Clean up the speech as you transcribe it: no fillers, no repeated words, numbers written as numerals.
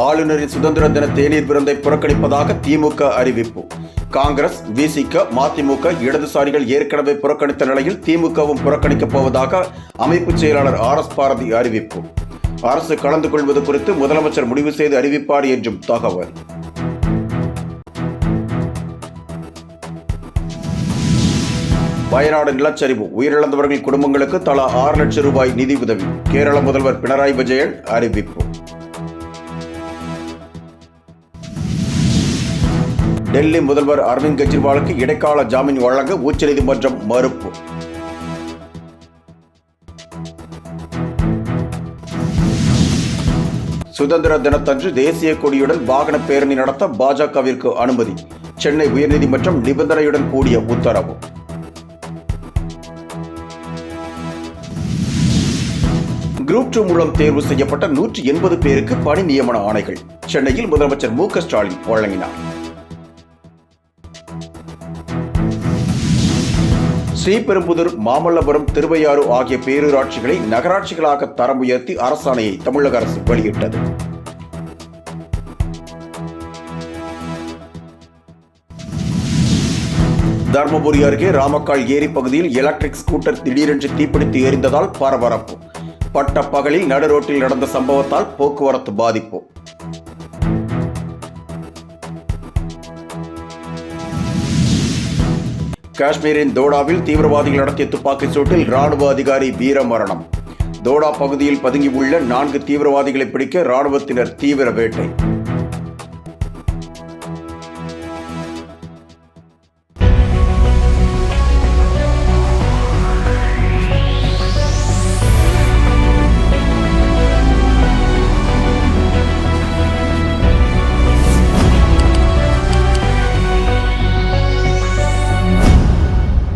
ஆளுநரின் சுதந்திர தின தேநீர் விருந்தை புறக்கணிப்பதாக திமுக அறிவிப்பு. காங்கிரஸ், விசிக, மதிமுக, இடதுசாரிகள் ஏற்கனவே புறக்கணித்த நிலையில் திமுகவும் புறக்கணிக்கப் போவதாக அமைப்பு செயலாளர் RS பாரதி அறிவிப்பு. அரசு கலந்து கொள்வது குறித்து முதலமைச்சர் முடிவு செய்து அறிவிப்பார் என்றும் தகவல். வயநாடு நிலச்சரிவு உயிரிழந்தவர்கள் குடும்பங்களுக்கு தலா 6 லட்சம் ரூபாய் நிதி உதவி. கேரள முதல்வர் பினராயி விஜயன் அறிவிப்பு. டெல்லி முதல்வர் அரவிந்த் கெஜ்ரிவாலுக்கு இடைக்கால ஜாமீன் வழங்க உச்சநீதிமன்றம் மறுப்பு. சுதந்திர தினத்தன்று தேசிய கொடியுடன் வாகன பேரணி நடத்த பாஜகவிற்கு அனுமதி. சென்னை உயர்நீதிமன்றம் நிபந்தனையுடன் கூடிய உத்தரவு. குரூப் 2 மூலம் தேர்வு செய்யப்பட்ட 180 பேருக்கு பணி நியமன ஆணைகள் சென்னையில் முதலமைச்சர் மு க ஸ்டாலின் வழங்கினார். ஸ்ரீபெரும்புதூர், மாமல்லபுரம், திருவையாறு ஆகிய பேரூராட்சிகளை நகராட்சிகளாக தரம் உயர்த்தி அரசாணையை தமிழக அரசு வெளியிட்டது. தர்மபுரி அருகே ராமக்கால் ஏரி பகுதியில் எலக்ட்ரிக் ஸ்கூட்டர் திடீரென்று தீப்பிடித்து எரிந்ததால் பரபரப்பு. பட்ட பகலில் நடு ரோட்டில் நடந்த சம்பவத்தால் போக்குவரத்து பாதிப்பு. காஷ்மீரின் தோடாவில் தீவிரவாதிகள் நடத்திய துப்பாக்கிச் சூட்டில் ராணுவ அதிகாரி வீரமரணம். தோடா பகுதியில் பதுங்கியுள்ள 4 தீவிரவாதிகளை பிடிக்க ராணுவத்தினர் தீவிர வேட்டை.